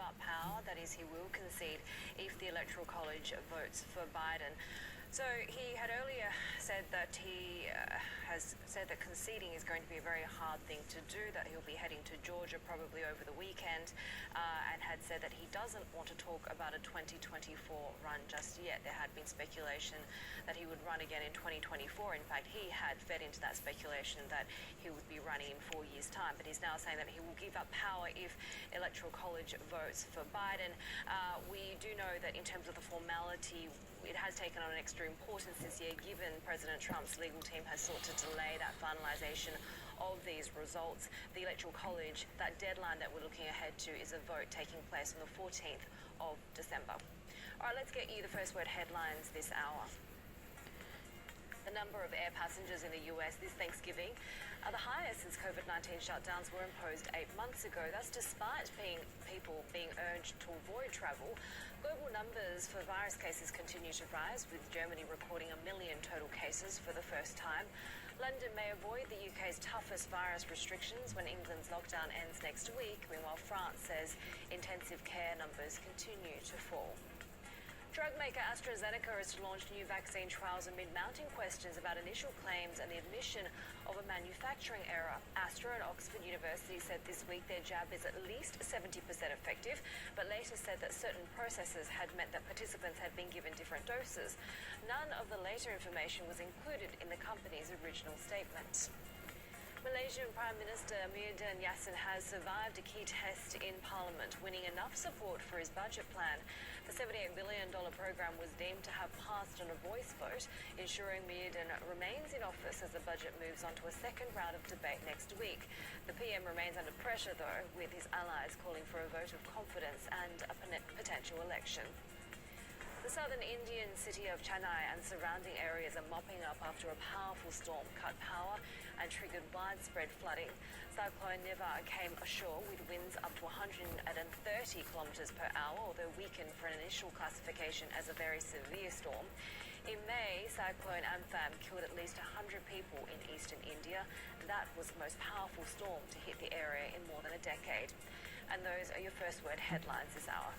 up power. That is, he will concede if the Electoral College votes for Biden. So he had earlier said that he has said that conceding is going to be a very hard thing to do, that he'll be heading to Georgia probably over the weekend, and had said that he doesn't want to talk about a 2024 run just yet. There had been speculation that he would run again in 2024. In fact, he had fed into that speculation that he would be running in 4 years' time, but he's now saying that he will give up power if Electoral College votes for Biden. We do know that in terms of the formality, it has taken on an extra importance this year, given President Trump's legal team has sought to delay that finalisation of these results. The Electoral College, that deadline that we're looking ahead to, is a vote taking place on the 14th of December. All right, let's get you the first word headlines this hour. The number of air passengers in the US this Thanksgiving are the highest since COVID-19 shutdowns were imposed 8 months ago. That's despite people being urged to avoid travel. Global numbers for virus cases continue to rise, with Germany recording 1 million total cases for the first time. London may avoid the UK's toughest virus restrictions when England's lockdown ends next week. Meanwhile, France says intensive care numbers continue to fall. Drug maker AstraZeneca is to launch new vaccine trials amid mounting questions about initial claims and the admission of a manufacturing error. Astra and Oxford University said this week their jab is at least 70% effective, but later said that certain processes had meant that participants had been given different doses. None of the later information was included in the company's original statement. Malaysian Prime Minister Muhyiddin Yassin has survived a key test in Parliament, winning enough support for his budget plan. The $78 billion program was deemed to have passed on a voice vote, ensuring Muhyiddin remains in office as the budget moves on to a second round of debate next week. The PM remains under pressure, though, with his allies calling for a vote of confidence and a potential election. The southern Indian city of Chennai and surrounding areas are mopping up after a powerful storm cut power and triggered widespread flooding. Cyclone Nivar came ashore with winds up to 130 kilometres per hour, although weakened for an initial classification as a very severe storm. In May, Cyclone Amphan killed at least 100 people in eastern India. That was the most powerful storm to hit the area in more than a decade. And those are your first word headlines this hour.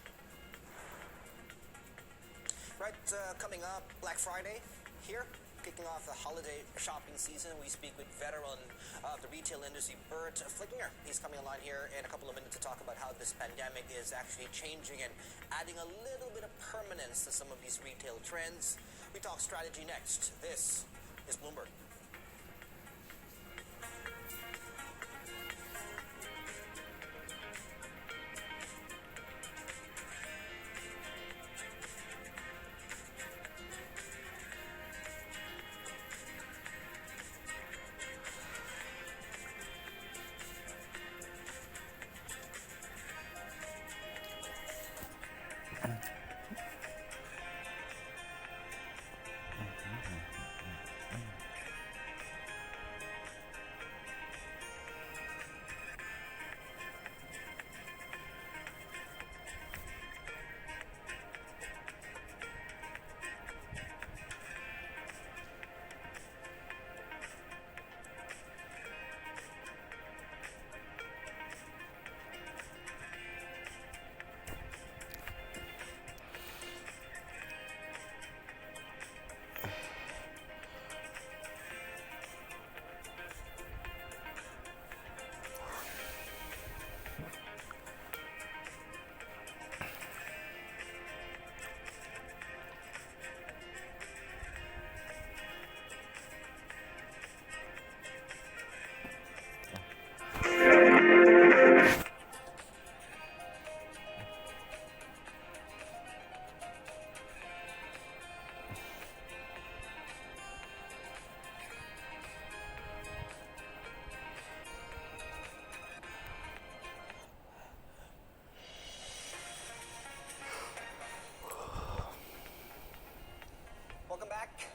Right, coming up, Black Friday here, kicking off the holiday shopping season. We speak with veteran of the retail industry, Bert Flickinger. He's coming online here in a couple of minutes to talk about how this pandemic is actually changing and adding a little bit of permanence to some of these retail trends. We talk strategy next. This is Bloomberg.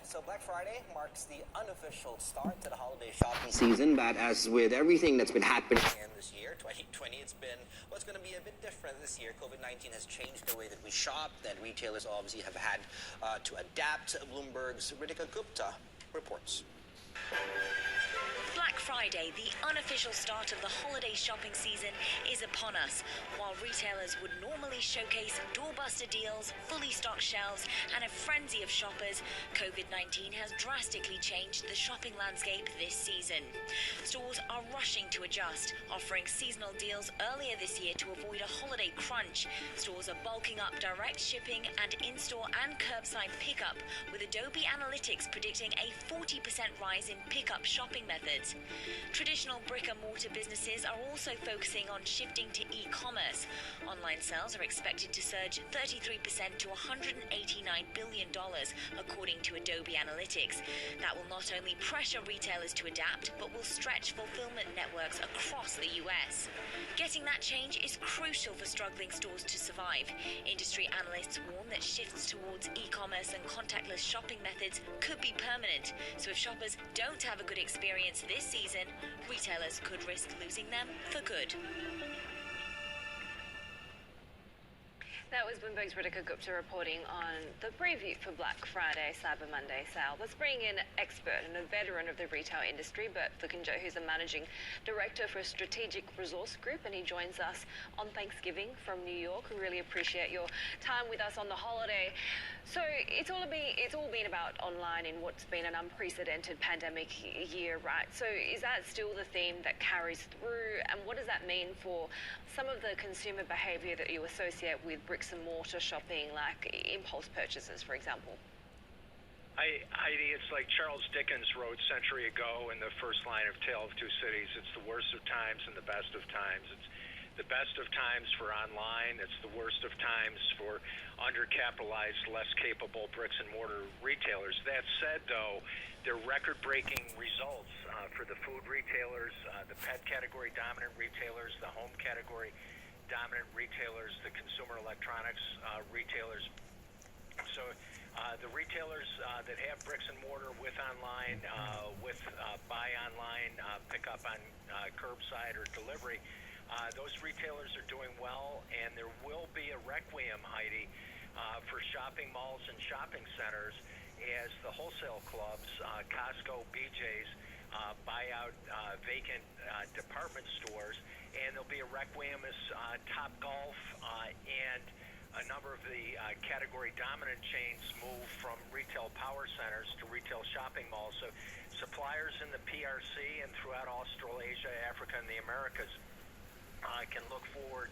So Black Friday marks the unofficial start to the holiday shopping season, but as with everything that's been happening in this year, 2020, it's going to be a bit different this year. COVID-19 has changed the way that we shop, that retailers obviously have had to adapt. Bloomberg's Ritika Gupta reports. Black Friday, the unofficial start of the holiday shopping season, is upon us. While retailers would normally showcase doorbuster deals, fully stocked shelves, and a frenzy of shoppers, COVID-19 has drastically changed the shopping landscape this season. Stores are rushing to adjust, offering seasonal deals earlier this year to avoid a holiday crunch. Stores are bulking up direct shipping and in-store and curbside pickup, with Adobe Analytics predicting a 40% rise in pickup shopping methods. Traditional brick-and-mortar businesses are also focusing on shifting to e-commerce. Online sales are expected to surge 33% to $189 billion, according to Adobe Analytics. That will not only pressure retailers to adapt, but will stretch fulfillment networks across the US. Getting that change is crucial for struggling stores to survive. Industry analysts warn that shifts towards e-commerce and contactless shopping methods could be permanent. So if shoppers don't have a good experience this season, retailers could risk losing them for good. That was Bloomberg's Ritika Gupta reporting on the preview for Black Friday, Cyber Monday sale. Let's bring in an expert and a veteran of the retail industry, Bert Flickinger, who's a managing director for Strategic Resource Group, and he joins us on Thanksgiving from New York. We really appreciate your time with us on the holiday. So it's all been about online in what's been an unprecedented pandemic year, right? So is that still the theme that carries through? And what does that mean for some of the consumer behavior that you associate with bricks and mortar shopping, like impulse purchases, for example? Heidi, it's like Charles Dickens wrote a century ago in the first line of Tale of Two Cities. It's the worst of times and the best of times. It's the best of times for online. It's the worst of times for undercapitalized, less capable bricks and mortar retailers. That said, though, they're record-breaking results for the food retailers, the pet category dominant retailers, the home category dominant retailers, the consumer electronics retailers. So the retailers that have bricks and mortar with online, with buy online, pick up on curbside or delivery, those retailers are doing well, and there will be a requiem, Heidi, for shopping malls and shopping centers as the wholesale clubs, Costco, BJ's, buy out vacant department stores, and there'll be a requiem as Topgolf and a number of the category dominant chains move from retail power centers to retail shopping malls. So suppliers in the PRC and throughout Australasia, Africa, and the Americas can look forward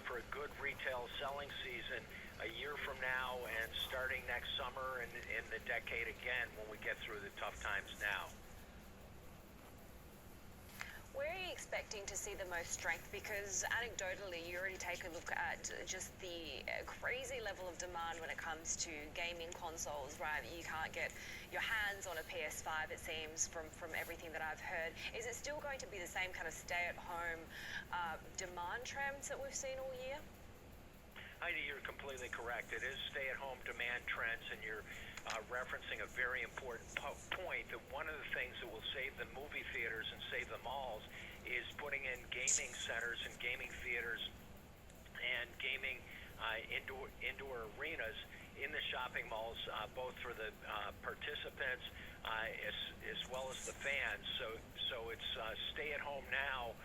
for a good retail selling season a year from now and starting next summer and in the decade again when we get through the tough times now. Where are you expecting to see the most strength? Because anecdotally, you already take a look at just the crazy level of demand when it comes to gaming consoles, right? You can't get your hands on a PS5, it seems, from everything that I've heard. Is it still going to be the same kind of stay-at-home demand trends that we've seen all year? Heidi, you're completely correct. It is stay-at-home demand trends, and you're referencing a very important point that one of the things that will save the movie theaters and save the malls is putting in gaming centers and gaming theaters and gaming indoor arenas in the shopping malls, both for the participants as well as the fans. So it's stay at home now,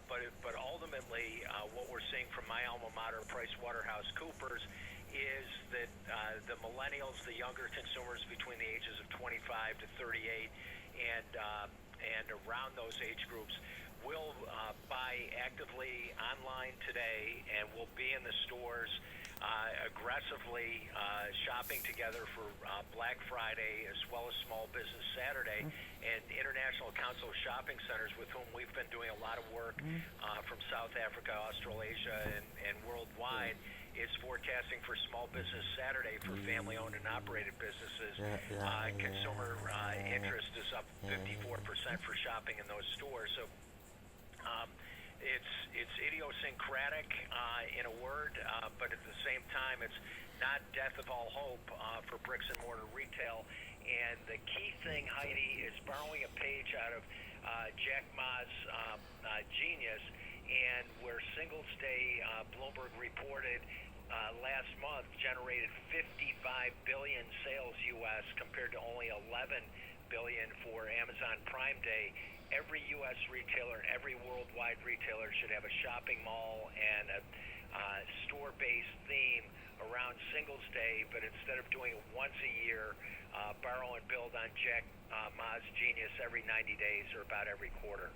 but ultimately what we're seeing from my alma mater, PricewaterhouseCoopers, is that the millennials, the younger consumers between the ages of 25 to 38 and around those age groups will buy actively online today and will be in the stores aggressively shopping together for Black Friday as well as Small Business Saturday. And International Council of Shopping Centers, with whom we've been doing a lot of work from South Africa, Australasia, and worldwide, is forecasting for Small Business Saturday for family-owned and operated businesses. Consumer interest is up 54% for shopping in those stores. So it's idiosyncratic in a word, but at the same time, it's not death of all hope for bricks and mortar retail. And the key thing, Heidi, is borrowing a page out of Jack Ma's Genius, and where Singles Day, Bloomberg reported last month, generated 55 billion sales U.S. compared to only 11 billion for Amazon Prime Day every U.S. retailer and every worldwide retailer should have a shopping mall and a store-based theme around Singles Day, but instead of doing it once a year, borrow and build on Jack Ma's genius every 90 days or about every quarter.